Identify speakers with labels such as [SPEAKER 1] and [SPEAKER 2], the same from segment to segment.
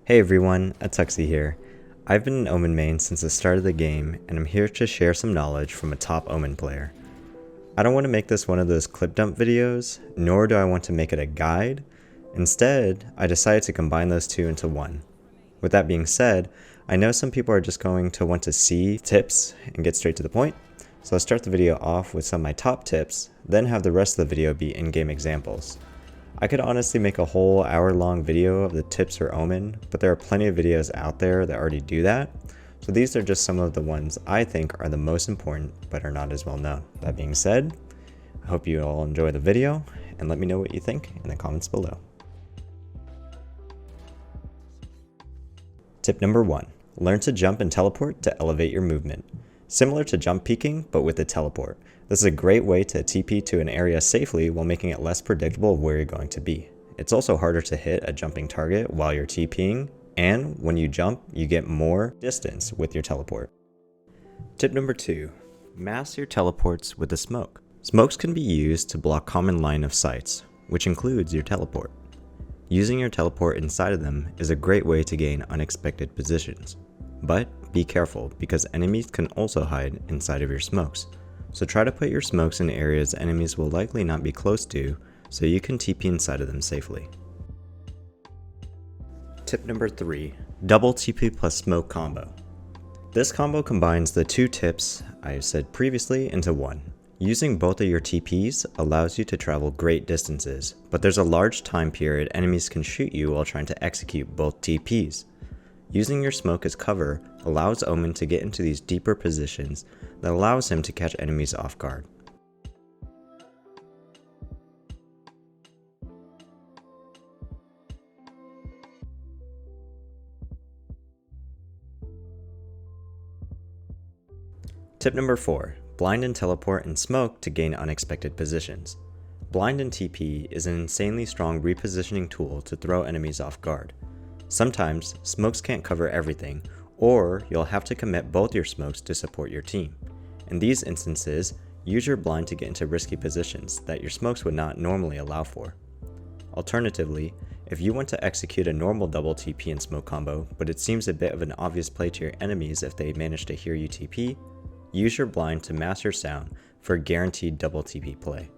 [SPEAKER 1] Hey everyone, Atuxi here. I've been an Omen main since the start of the game, and I'm here to share some knowledge from a top Omen player. I don't want to make this one of those clip dump videos, nor do I want to make it a guide. Instead, I decided to combine those two into one. With that being said, I know some people are just going to want to see tips and get straight to the point, so I'll start the video off with some of my top tips, then have the rest of the video be in-game examples. I could honestly make a whole hour-long video of the tips for Omen, but there are plenty of videos out there that already do that, so these are just some of the ones I think are the most important but are not as well known. That being said, I hope you all enjoy the video, and let me know what you think in the comments below. Tip number 1. Learn to jump and teleport to elevate your movement. Similar to jump peeking, but with a teleport. This is a great way to TP to an area safely while making it less predictable of where you're going to be. It's also harder to hit a jumping target while you're TPing, and when you jump, you get more distance with your teleport. Tip number 2. Mask your teleports with a smoke. Smokes can be used to block common line of sights, which includes your teleport. Using your teleport inside of them is a great way to gain unexpected positions. But be careful, because enemies can also hide inside of your smokes. So try to put your smokes in areas enemies will likely not be close to, so you can TP inside of them safely. Tip number 3. Double TP plus smoke combo. This combo combines the two tips I have said previously into one. Using both of your TPs allows you to travel great distances, but there's a large time period enemies can shoot you while trying to execute both TPs. Using your smoke as cover allows Omen to get into these deeper positions that allows him to catch enemies off guard. Tip number 4. Blind and teleport and smoke to gain unexpected positions. Blind and TP is an insanely strong repositioning tool to throw enemies off guard. Sometimes, smokes can't cover everything, or you'll have to commit both your smokes to support your team. In these instances, use your blind to get into risky positions that your smokes would not normally allow for. Alternatively, if you want to execute a normal double TP and smoke combo, but it seems a bit of an obvious play to your enemies if they manage to hear you TP, use your blind to mask your sound for a guaranteed double TP play.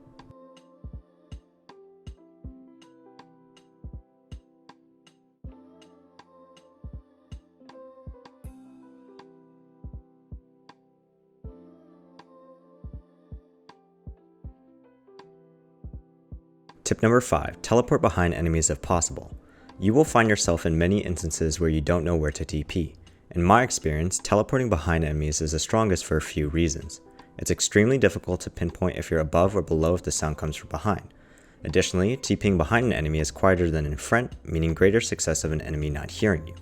[SPEAKER 1] Tip number 5. Teleport behind enemies if possible. You will find yourself in many instances where you don't know where to TP. In my experience, teleporting behind enemies is the strongest for a few reasons. It's extremely difficult to pinpoint if you're above or below if the sound comes from behind. Additionally, TPing behind an enemy is quieter than in front, meaning greater success of an enemy not hearing you.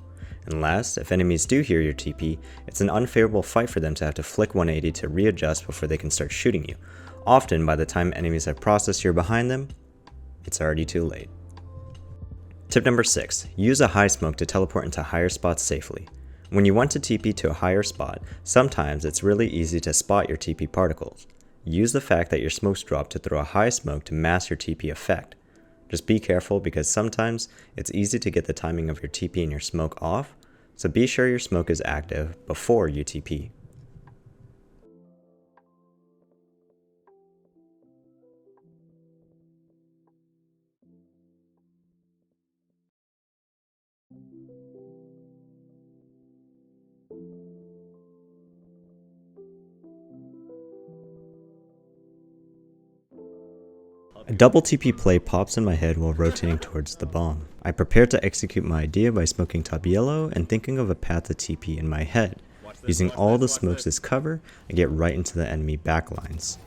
[SPEAKER 1] And last, if enemies do hear your TP, it's an unfavorable fight for them to have to flick 180 to readjust before they can start shooting you. Often, by the time enemies have processed you're behind them, it's already too late. Tip number 6. Use a high smoke to teleport into higher spots safely. When you want to TP to a higher spot, sometimes it's really easy to spot your TP particles. Use the fact that your smokes drop to throw a high smoke to mask your TP effect. Just be careful, because sometimes it's easy to get the timing of your TP and your smoke off, so be sure your smoke is active before you TP. A double TP play pops in my head while rotating towards the bomb. I prepare to execute my idea by smoking top yellow and thinking of a path to TP in my head. Using all the smokes as cover, I get right into the enemy backlines.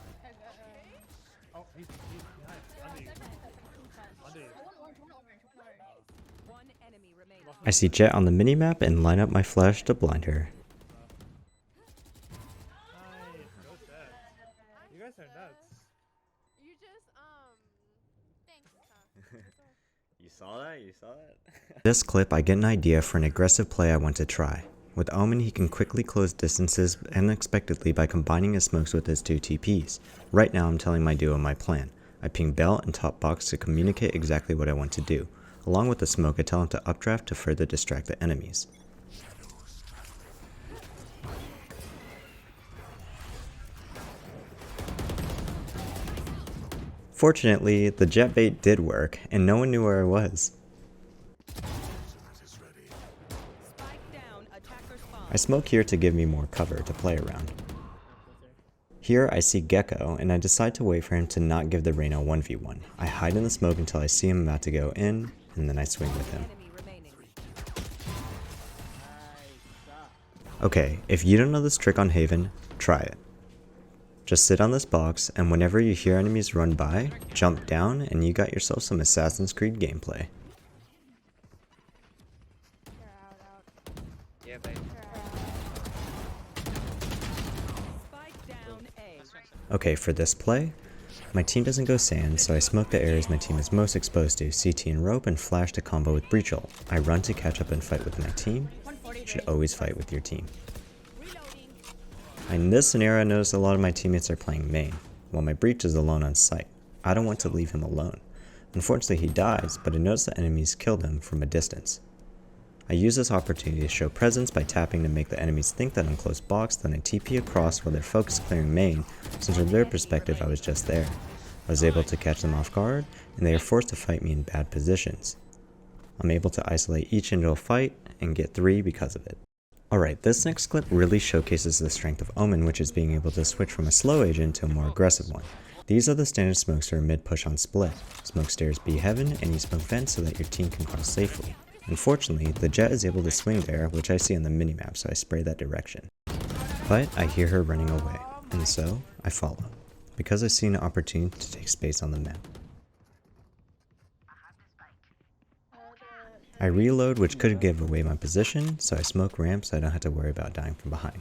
[SPEAKER 1] I see Jet on the minimap and line up my flash to blind her.
[SPEAKER 2] You guys are nuts.
[SPEAKER 3] You just, thanks,
[SPEAKER 1] You saw that? You saw that? This clip, I get an idea for an aggressive play I want to try. With Omen, he can quickly close distances unexpectedly by combining his smokes with his two TPs. Right now, I'm telling my duo my plan. I ping Bell and Top Box to communicate exactly what I want to do. Along with the smoke, I tell him to updraft to further distract the enemies. Fortunately, the jet bait did work, and no one knew where I was. I smoke here to give me more cover to play around. Here I see Gecko, and I decide to wait for him to not give the Reyna 1v1. I hide in the smoke until I see him about to go in, and then I swing with him. Okay, if you don't know this trick on Haven, try it. Just sit on this box, and whenever you hear enemies run by, jump down, and you got yourself some Assassin's Creed gameplay.
[SPEAKER 2] Yeah, babe.
[SPEAKER 1] Okay, for this play, my team doesn't go sand, so I smoke the areas my team is most exposed to, CT and rope, and flash to combo with breach ult. I run to catch up and fight with my team. You should always fight with your team. In this scenario, I notice a lot of my teammates are playing main, while my breach is alone on site. I don't want to leave him alone. Unfortunately, he dies, but I notice the enemies killed him from a distance. I use this opportunity to show presence by tapping to make the enemies think that I'm close box, then I TP across while they're focused clearing main, since from their perspective I was just there. I was able to catch them off guard, and they are forced to fight me in bad positions. I'm able to isolate each individual fight, and get 3 because of it. Alright, this next clip really showcases the strength of Omen, which is being able to switch from a slow agent to a more aggressive one. These are the standard smokes for a mid push on split. Smoke stairs B heaven, and you smoke vent so that your team can cross safely. Unfortunately, the Jett is able to swing there, which I see on the minimap, so I spray that direction. But I hear her running away, and so I follow, because I see an opportunity to take space on the map. I reload, which could give away my position, so I smoke ramp so I don't have to worry about dying from behind.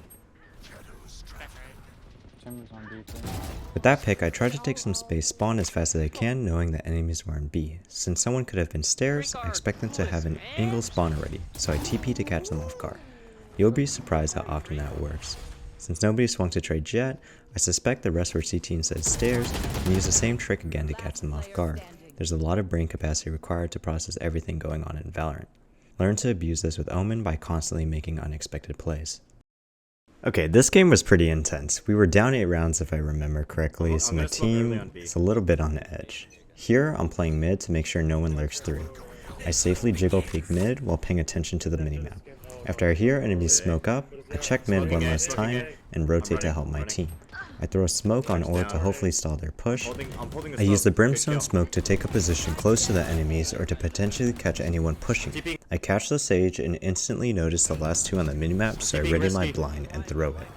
[SPEAKER 1] With that pick, I try to take some space, spawn as fast as I can, knowing that enemies were in B. Since someone could have been stairs, I expect them to have an angle spawn already, so I TP to catch them off guard. You'll be surprised how often that works. Since nobody swung to trade Jett, I suspect the rest were CT instead stairs, and use the same trick again to catch them off guard. There's a lot of brain capacity required to process everything going on in Valorant. Learn to abuse this with Omen by constantly making unexpected plays. Okay, this game was pretty intense. We were down 8 rounds if I remember correctly, so my team is a little bit on the edge. Here, I'm playing mid to make sure no one lurks through. I safely jiggle peek mid while paying attention to the minimap. After I hear enemies smoke up, I check mid one last time and rotate to help my team. I throw a smoke on Ord to hopefully stall their push. I use the Brimstone smoke to take a position close to the enemies or to potentially catch anyone pushing. I catch the Sage and instantly notice the last 2 on the minimap, so I ready my blind and throw it.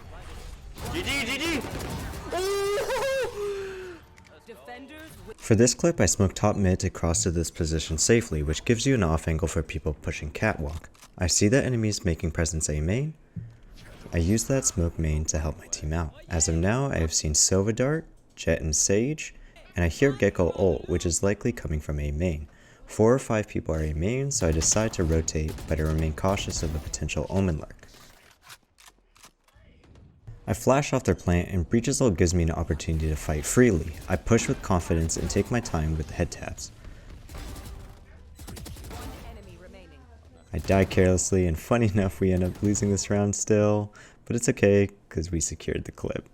[SPEAKER 1] For this clip, I smoke top mid to cross to this position safely, which gives you an off angle for people pushing catwalk. I see the enemies making presence A main. I use that smoke main to help my team out. As of now, I have seen Sova dart, Jett and Sage, and I hear Gecko ult, which is likely coming from A main. 4 or 5 people are A main, so I decide to rotate, but I remain cautious of the potential Omen lurk. I flash off their plant, and Breach's ult gives me an opportunity to fight freely. I push with confidence and take my time with the head taps. I die carelessly, and funny enough we end up losing this round still, but it's okay because we secured the clip.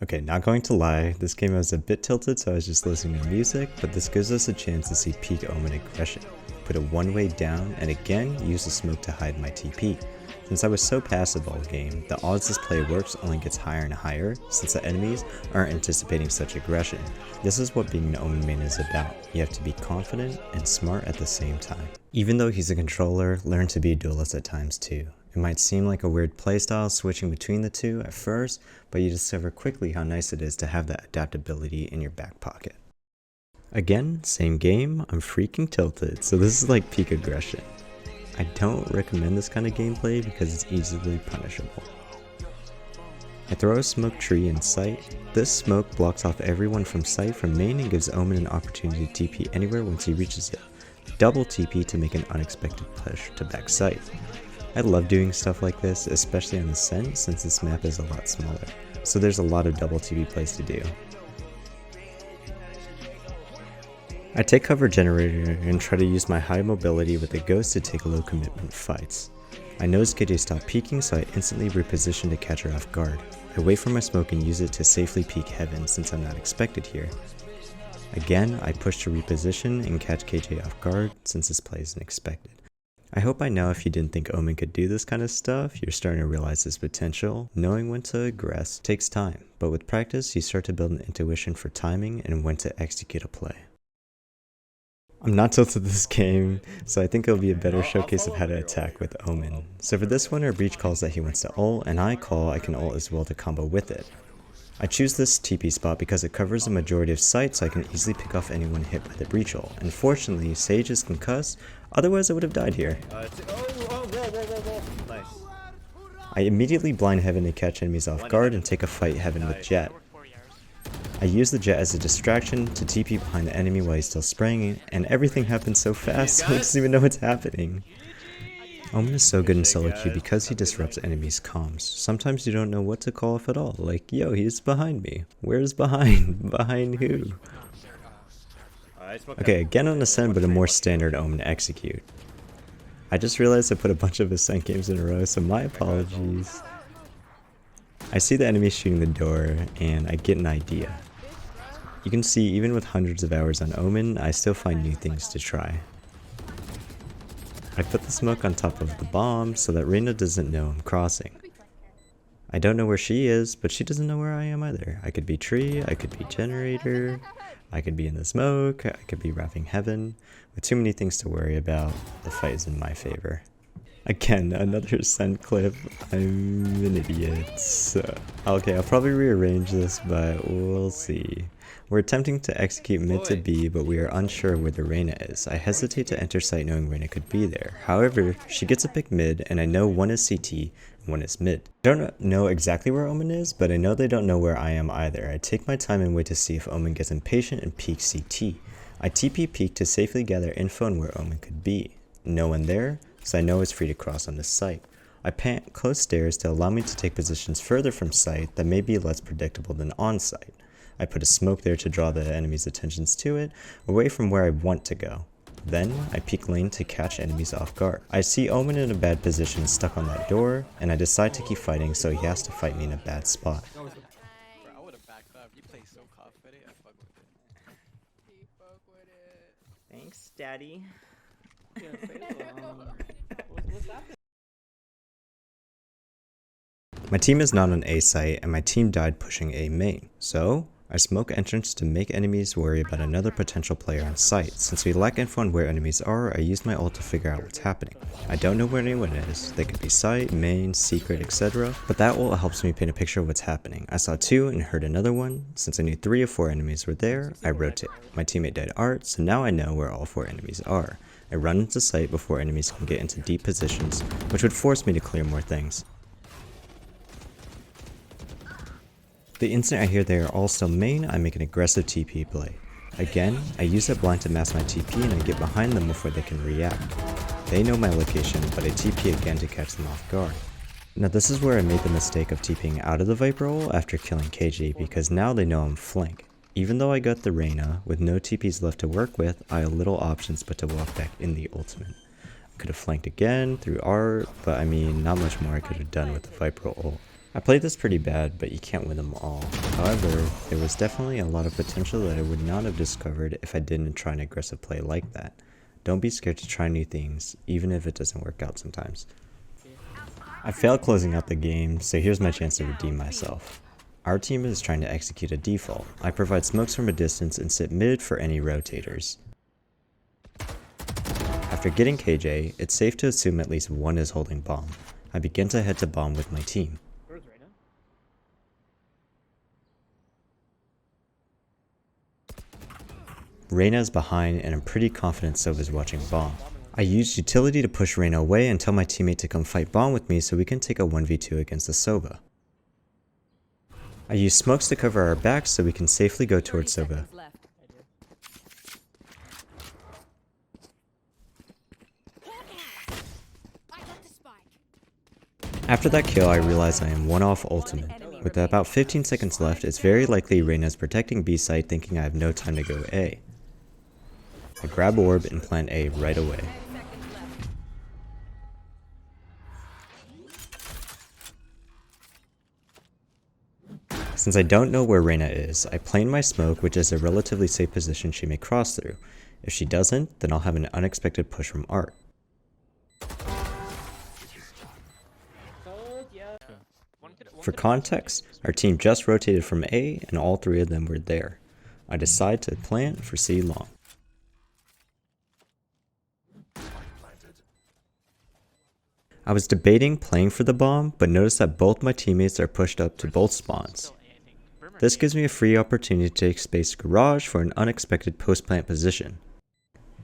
[SPEAKER 1] Okay, not going to lie, this game was a bit tilted, so I was just listening to music, but this gives us a chance to see peak Omen aggression. Put a one-way down, and again use the smoke to hide my TP. Since I was so passive all game, the odds this play works only gets higher and higher since the enemies aren't anticipating such aggression. This is what being an Omen main is about. You have to be confident and smart at the same time. Even though he's a controller, learn to be a duelist at times too. It might seem like a weird playstyle switching between the two at first, but you discover quickly how nice it is to have that adaptability in your back pocket. Again, same game, I'm freaking tilted, so this is like peak aggression. I don't recommend this kind of gameplay because it's easily punishable. I throw a smoke tree in sight. This smoke blocks off everyone from sight from main and gives Omen an opportunity to TP anywhere once he reaches it. Double TP to make an unexpected push to back sight. I love doing stuff like this, especially on the Ascent since this map is a lot smaller, so there's a lot of double TP plays to do. I take cover generator and try to use my high mobility with the ghost to take low commitment fights. I notice KJ stopped peeking, so I instantly reposition to catch her off guard. I wait for my smoke and use it to safely peek heaven since I'm not expected here. Again, I push to reposition and catch KJ off guard since this play isn't expected. I hope by now if you didn't think Omen could do this kind of stuff, you're starting to realize his potential. Knowing when to aggress takes time, but with practice you start to build an intuition for timing and when to execute a play. I'm not tilted this game, so I think it'll be a better showcase of how to attack with Omen. So for this one, our Breach calls that he wants to ult, and I call I can ult as well to combo with it. I choose this TP spot because it covers the majority of sight, so I can easily pick off anyone hit by the Breach ult. And fortunately, Sage is concussed, otherwise I would have died here.
[SPEAKER 2] Nice.
[SPEAKER 1] I immediately blind Heaven to catch enemies off guard and take a fight Heaven with Jett. I use the Jett as a distraction to TP behind the enemy while he's still spraying, and everything happens so fast I don't even know what's happening. Omen is so good in solo queue because he disrupts enemies' comms. Sometimes you don't know what to call if at all, like, yo, he's behind me. Where's behind? Behind who? Okay, again on Ascent, but a more standard Omen execute. I just realized I put a bunch of Ascent games in a row, so my apologies. I see the enemy shooting the door, and I get an idea. You can see even with hundreds of hours on Omen, I still find new things to try. I put the smoke on top of the bomb so that Reyna doesn't know I'm crossing. I don't know where she is, but she doesn't know where I am either. I could be tree, I could be generator, I could be in the smoke, I could be wrapping heaven. With too many things to worry about, the fight is in my favor. Again, another Ascent clip. I'm an idiot. Okay, I'll probably rearrange this, but we'll see. We're attempting to execute mid to B, but we are unsure where the Reyna is. I hesitate to enter site knowing Reyna could be there. However, she gets a pick mid, and I know one is CT and one is mid. I don't know exactly where Omen is, but I know they don't know where I am either. I take my time and wait to see if Omen gets impatient and peeks CT. I TP peek to safely gather info on where Omen could be. No one there, so I know it's free to cross on this site. I plant close stairs to allow me to take positions further from site that may be less predictable than on site. I put a smoke there to draw the enemy's attentions to it, away from where I want to go. Then, I peek lane to catch enemies off guard. I see Omen in a bad position stuck on that door, and I decide to keep fighting so he has to fight me in a bad spot.
[SPEAKER 4] I would have backed up. You play so confident. I fuck with it.
[SPEAKER 3] He fuck with it.
[SPEAKER 1] Thanks, Daddy. My team is not on A site, and my team died pushing A main. So, I smoke entrance to make enemies worry about another potential player on site. Since we lack info on where enemies are, I use my ult to figure out what's happening. I don't know where anyone is. They could be site, main, secret, etc. But that ult helps me paint a picture of what's happening. I saw two and heard another one. Since I knew 3 of 4 enemies were there, I rotate. My teammate died art, so now I know where all 4 enemies are. I run into site before enemies can get into deep positions, which would force me to clear more things. The instant I hear they are all still main, I make an aggressive TP play. Again, I use that blind to mask my TP and I get behind them before they can react. They know my location, but I TP again to catch them off guard. Now this is where I made the mistake of TPing out of the Viper ult after killing KJ because now they know I'm flank. Even though I got the Reyna, with no TPs left to work with, I had little options but to walk back in the ultimate. I could have flanked again through art, but I mean not much more I could have done with the Viper ult. I played this pretty bad, but you can't win them all. However, there was definitely a lot of potential that I would not have discovered if I didn't try an aggressive play like that. Don't be scared to try new things, even if it doesn't work out sometimes. I failed closing out the game, so here's my chance to redeem myself. Our team is trying to execute a default. I provide smokes from a distance and sit mid for any rotators. After getting KJ, it's safe to assume at least one is holding bomb. I begin to head to bomb with my team. Reyna is behind and I'm pretty confident Sova's watching bomb. I used utility to push Reyna away and tell my teammate to come fight bomb with me so we can take a 1v2 against the Sova. I use smokes to cover our backs so we can safely go towards Sova. After that kill, I realize I am one off ultimate. With about 15 seconds left, it's very likely Reyna is protecting B site thinking I have no time to go A. I grab orb and plant A right away. Since I don't know where Reyna is, I plane my smoke, which is a relatively safe position she may cross through. If she doesn't, then I'll have an unexpected push from Art. For context, our team just rotated from A and all three of them were there. I decide to plant for C long. I was debating playing for the bomb, but noticed that both my teammates are pushed up to both spawns. This gives me a free opportunity to take space garage for an unexpected post-plant position.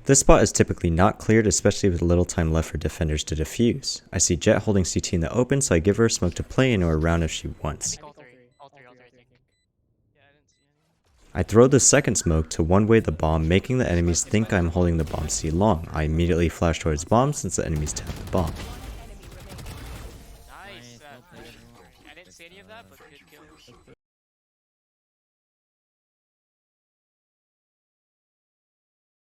[SPEAKER 1] This spot is typically not cleared, especially with little time left for defenders to defuse. I see Jett holding CT in the open, so I give her a smoke to play in or around if she wants.
[SPEAKER 4] All three, I think. Yeah, I didn't see any.
[SPEAKER 1] I throw the second smoke to one-way the bomb, making the enemies think I'm holding the bomb C long. I immediately flash towards bomb since the enemies tap the bomb.
[SPEAKER 4] Nice. I didn't see any of that, but good kill.